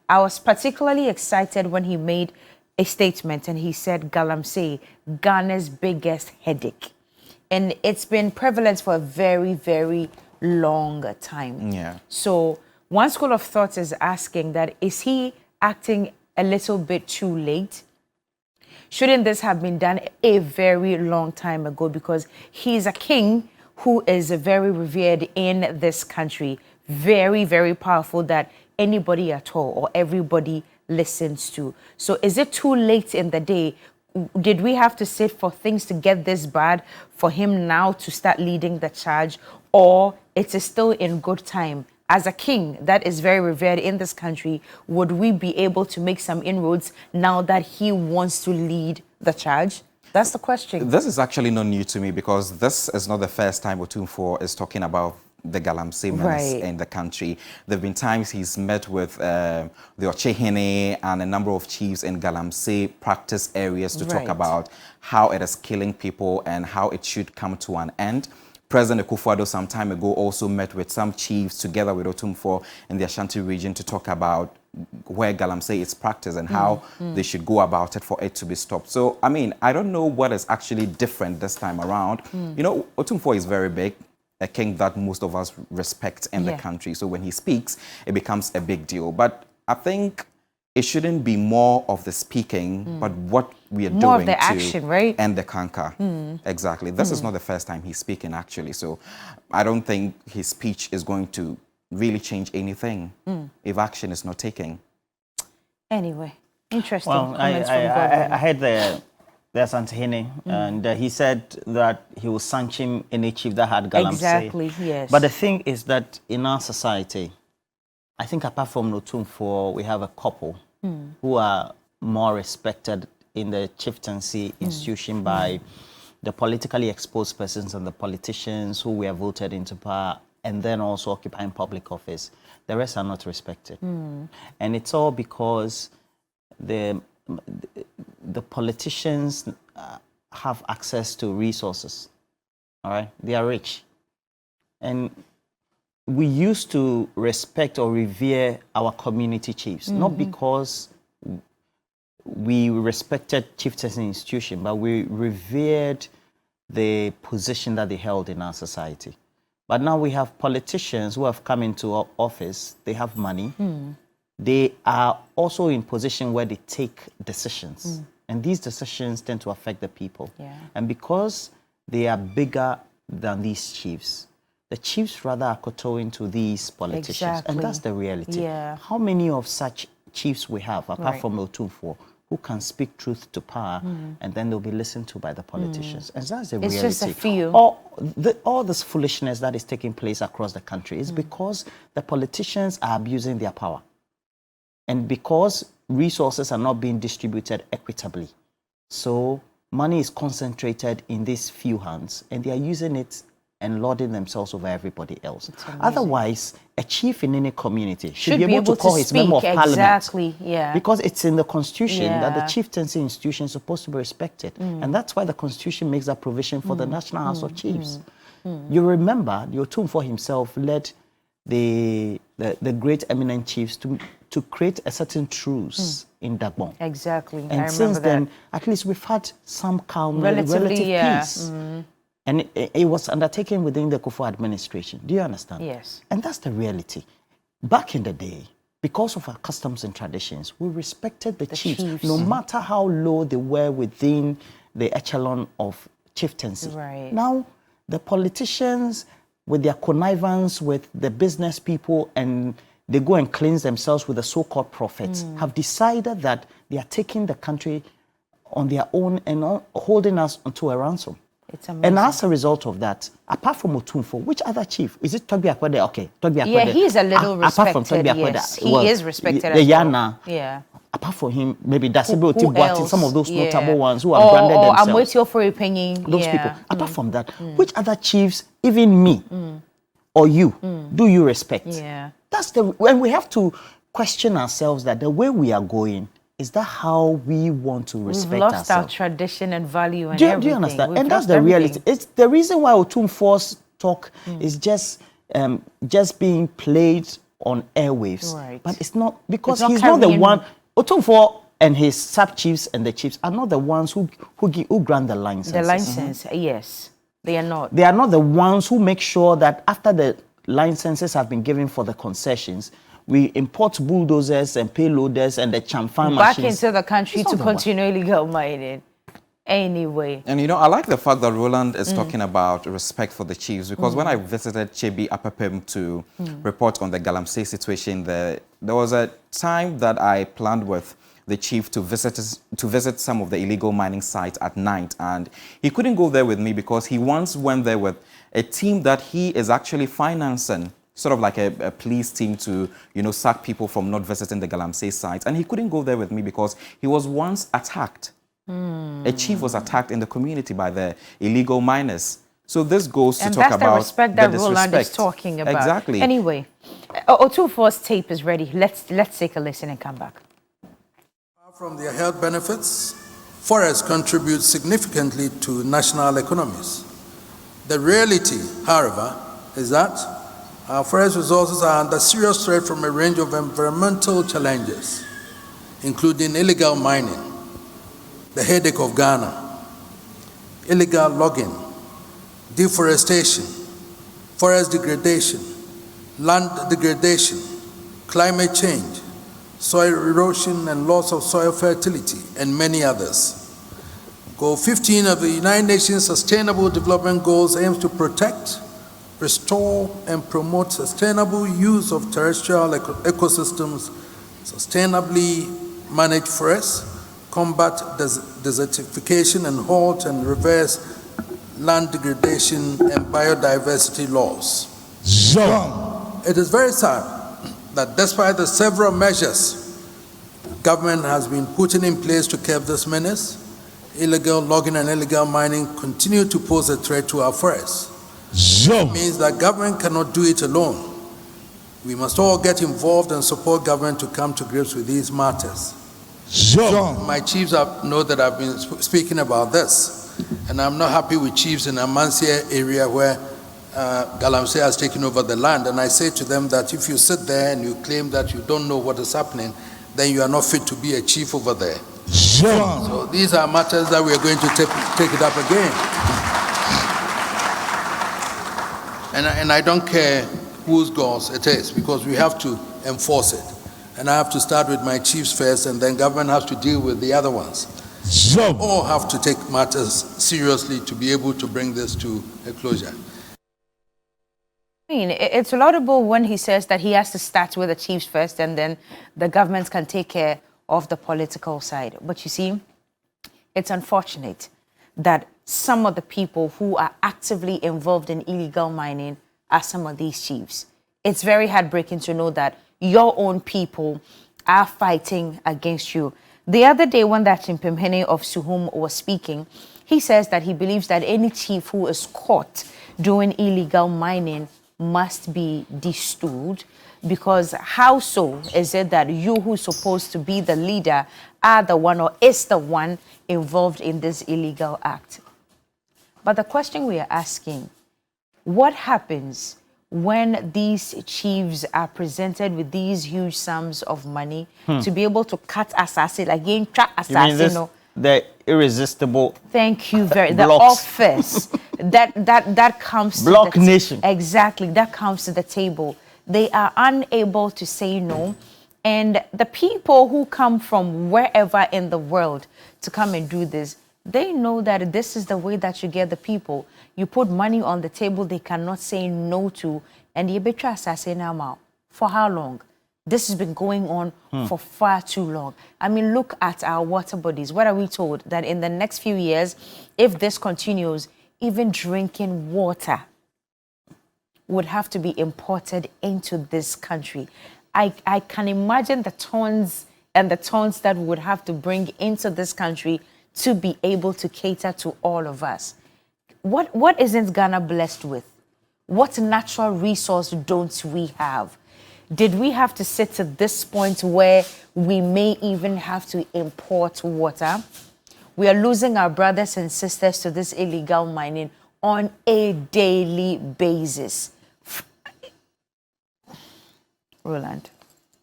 I was particularly excited when he made a statement and he said Galamsey, Ghana's biggest headache. And it's been prevalent for a very, very long time. Yeah. So one school of thought is asking that, is he acting a little bit too late? Shouldn't this have been done a very long time ago? Because he's a king who is very revered in this country. Very, very powerful, that anybody at all or everybody listens to. So is it too late in the day? Did we have to sit for things to get this bad for him now to start leading the charge? Or it is still in good time? As a king that is very revered in this country, would we be able to make some inroads now that he wants to lead the charge? That's the question. This is actually not new to me, because this is not the first time Otumfuo is talking about the Galamsey menace in the country. There have been times he's met with the Ochehene and a number of chiefs in Galamsey practice areas to talk about how it is killing people and how it should come to an end. President Akufo-Addo some time ago also met with some chiefs together with Otumfuo in the Ashanti region to talk about where Galamsey is practiced and how they should go about it for it to be stopped. So, I mean, I don't know what is actually different this time around. You know, Otumfuo is very big, a king that most of us respect in the country. So when he speaks, it becomes a big deal. But I think it shouldn't be more of the speaking, but what we are doing more of the action, right? And the conquer. Exactly. This is not the first time he's speaking, actually. So I don't think his speech is going to really change anything if action is not taken. Anyway, interesting. Well, I heard the Asantehene, and he said that he will sanction any chief that had Galamsey. Exactly, yes. But the thing is that in our society, I think apart from Otumfuo, we have a couple who are more respected in the chieftaincy institution by the politically exposed persons and the politicians who were voted into power and then also occupying public office. The rest are not respected. And it's all because the politicians have access to resources, all right? They are rich. And we used to respect or revere our community chiefs, not because we respected chieftaincy institution, but we revered the position that they held in our society. But now we have politicians who have come into office, they have money, they are also in position where they take decisions. And these decisions tend to affect the people. And because they are bigger than these chiefs, the chiefs rather are kowtowing to these politicians. And that's the reality. How many of such chiefs we have, apart from Otumfuo, who can speak truth to power, and then they'll be listened to by the politicians. And that's the reality. It's just a few. All this foolishness that is taking place across the country is because the politicians are abusing their power. And because resources are not being distributed equitably. So money is concentrated in these few hands, and they are using it and lording themselves over everybody else. Otherwise, a chief in any community should be able to call his member of parliament. Because it's in the constitution that the chieftaincy institution is supposed to be respected. And that's why the constitution makes that provision for the National House of Chiefs. You remember, Otumfuo himself led the great eminent chiefs to create a certain truce in Dagbon. Exactly. And since then, at least we've had some calm, relative peace. And it was undertaken within the Akufo administration. Do you understand? Yes. And that's the reality. Back in the day, because of our customs and traditions, we respected the chiefs, no matter how low they were within the echelon of chieftaincy. Now, the politicians, with their connivance with the business people, and they go and cleanse themselves with the so-called prophets, have decided that they are taking the country on their own and holding us onto a ransom. It's amazing. And as a result of that, apart from Otumfuo, which other chief? Is it Togbi Akwede? Okay, Togbi Akwede. Yeah, he's a little respected. Apart from Togbi Akwede, yes, he is respected as Yana, well. Apart from him, maybe Dasibe Otibuati, some of those notable ones who have or branded themselves. I'm with you for opinion. Those people. Apart from that, which other chiefs, even me or you, do you respect? That's when we have to question ourselves that the way we are going, is that how we want to respect ourselves? We've lost our tradition and value and everything. Do you understand? And that's the reality. It's the reason why Otumfuo's talk is just being played on airwaves. Right. But it's not, because It's not he's not the carrying- one. Otumfuo and his sub-chiefs and the chiefs are not the ones who grant the licenses. The license, yes. They are not. They are not the ones who make sure that after the licenses have been given for the concessions, we import bulldozers and payloaders and the chamfan Back machines. into the country It's to not the one. continue illegal mining. Anyway. And you know, I like the fact that Roland is talking about respect for the chiefs, because when I visited Chebi Apapem to report on the Galamsey situation, there was a time that I planned with the chief to visit some of the illegal mining sites at night, and he couldn't go there with me because he once went there with a team that he is actually financing, sort of like a police team to, you know, sack people from not visiting the Galamsey sites, and he couldn't go there with me because he was once attacked. A chief was attacked in the community by the illegal miners. So this goes to talk about the respect that the Roland is disrespect. talking about. Exactly. Anyway, Otumfuo's tape is ready. Let's take a listen and come back. From their health benefits, forests contribute significantly to national economies. The reality, however, is that our forest resources are under serious threat from a range of environmental challenges, including illegal mining, the headache of Ghana, illegal logging, deforestation, forest degradation, land degradation, climate change, soil erosion and loss of soil fertility, and many others. Goal 15 of the United Nations Sustainable Development Goals aims to protect, restore, and promote sustainable use of terrestrial ecosystems, sustainably manage forests, combat desertification, and halt and reverse land degradation and biodiversity loss. It is very sad that despite the several measures government has been putting in place to curb this menace, illegal logging and illegal mining continue to pose a threat to our forests. It means that government cannot do it alone. We must all get involved and support government to come to grips with these matters. My chiefs know that I've been speaking about this, and I'm not happy with chiefs in Amansia area where Galamsey has taken over the land, and I say to them that if you sit there and you claim that you don't know what is happening, then you are not fit to be a chief over there. So these are matters that we are going to take it up again. And I don't care whose goals it is, because we have to enforce it. And I have to start with my chiefs first, and then government has to deal with the other ones. All have to take matters seriously to be able to bring this to a closure. I mean, it's laudable when he says that he has to start with the chiefs first and then the government can take care of the political side. But you see, it's unfortunate that some of the people who are actively involved in illegal mining are some of these chiefs. It's very heartbreaking to know that your own people are fighting against you. The other day when that Chimpemhene of Suhum was speaking, he says that he believes that any chief who is caught doing illegal mining must be destood, because how so is it that you who's supposed to be the leader are the one or is the one involved in this illegal act? But the question we are asking, what happens when these chiefs are presented with these huge sums of money to be able to cut assassin again, track assassin? The irresistible. Thank you very much. The blocks. office that comes Block to nation. Exactly, that comes to the table. They are unable to say no, and the people who come from wherever in the world to come and do this, they know that this is the way that you get the people. You put money on the table they cannot say no to, and you betray assassin now. For how long? This has been going on for far too long. I mean, look at our water bodies. What are we told? That in the next few years, if this continues, even drinking water would have to be imported into this country. I can imagine the tons and the tons that we would have to bring into this country to be able to cater to all of us. What isn't Ghana blessed with? What natural resource don't we have? Did we have to sit to this point where we may even have to import water? We are losing our brothers and sisters to this illegal mining on a daily basis. Roland.